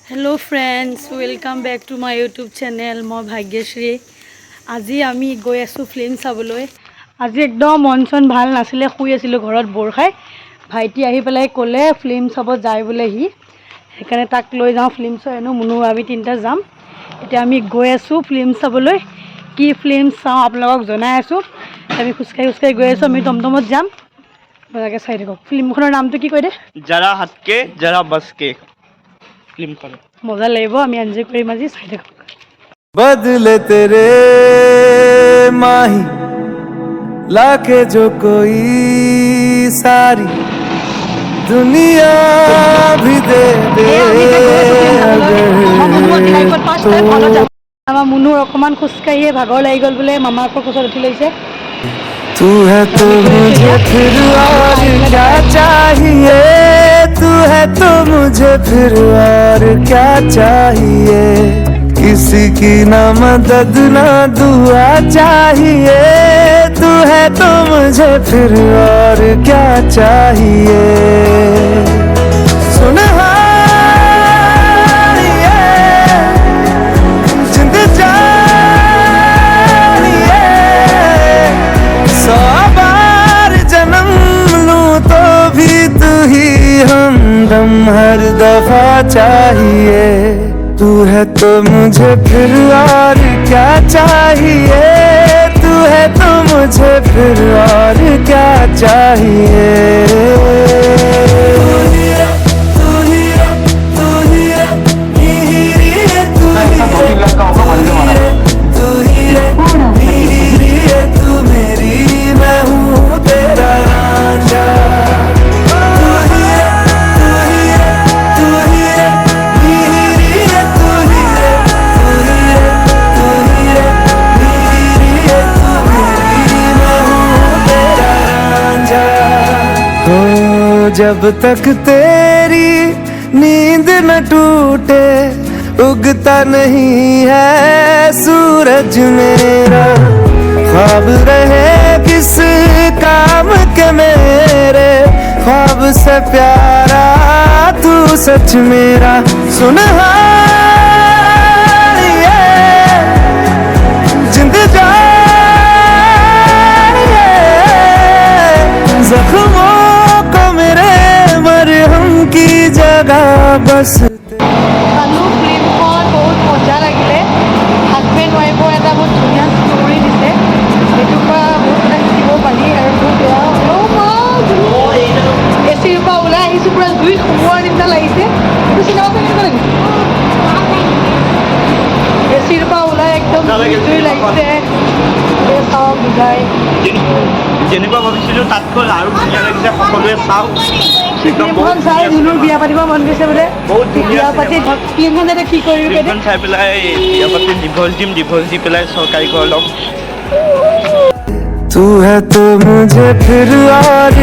Hello friends, welcome back to my YouTube channel. मैं भाग्यश्री। आज आमी गई आसो फिल्म चाबले। आज एकदम मन चन भाल नाছিলে, शुई आसिलो घरत बोर खाई। भाईटी आहि पेলাই कले फिल्म चाब जाय बोले हि, সেইকাৰণে ताक লৈ যাওঁ फिल्म चाই आनो। मुनु आमी तीनटा जाम। এতিয়া আমি গৈ আছো फिल्म চাবলৈ। কি फिल्म চাওঁ আপোনালোকক জনাই আছো। আমি খুচকাই গৈ আছো। আমি টমটমত যাম। আপোনালোকে চাই থাকক। फिल्मखনৰ নামটো কি কয় দে? जरा हटके जरा बस के फिल्म कर मजा লাগিব। আমি এনজয় কৰিম আজি। চাই থাকক। बदले तेरे माही लाके जो कोई सारी दुनिया भी दे दे আমাৰ মুনুৰ অকমান খোজকাঢ়িয়ে ভাগৰ লাগি গ'ল বোলে। মামাকৰ কোচত উঠি লৈছে। तू है तो मुझे फिर और क्या चाहिए, तू है तो मुझे फिर और क्या चाहिए। किसी की ना मदद ना दुआ चाहिए, तू है तो मुझे फिर और क्या चाहिए। सुन जिंद जानिए, 100 बार जन्म लूं तो भी तू ही हमदम हर दफा चाहिए। तू है तो मुझे फिर और क्या चाहिए, तू है तो मुझे फिर और क्या चाहिए। तू मेरी मैं हूँ तेरा रांझा। जब तक तेरी नींद न टूटे उगता नहीं है सूरज मेरा। ख्वाब रहे किस काम के मेरे, ख्वाब से प्यारा तू सच मेरा। सुन जिंद जानिए, जख्मों को मेरे मरहम की जगह बस। চালো ফিল্মখন, বহুত মজা লাগিলে। হাজবেণ্ড ৱাইফৰ এটা বহুত ধুনীয়া ষ্টৰি দিছে। সেইটোৰ পৰা বহুত কথা শিকিব পাৰি। আৰু বহুত বেয়া এচিৰ পৰা ওলাই আহিছোঁ, পূৰা জুইত সোমোৱাৰ নিচিনা লাগিছে। এইটো চিনেমা কেনেকুৱা লাগিছে? এচিৰ পৰা ওলাই একদম জুই লাগিছে। চাওক বুজাই যেনেকুৱা ভাবিছিলোঁ তাতকৈ আৰু ধুনীয়া লাগিছে। সকলোৱে চাওক। ফিল্মখন চাই ধুনুৰ বিয়া পাতিব মন গৈছে বোলে। বহুত ধুনীয়া বিয়া পাতি ফিল্মখন যাতে কি কৰিবি ফিল্মখন চাই পেলাই বিয়া পাতি ডিভোৰ্চ দি পেলাই চৰকাৰী ঘৰ ল'ম। तू है तो मुझे फिर और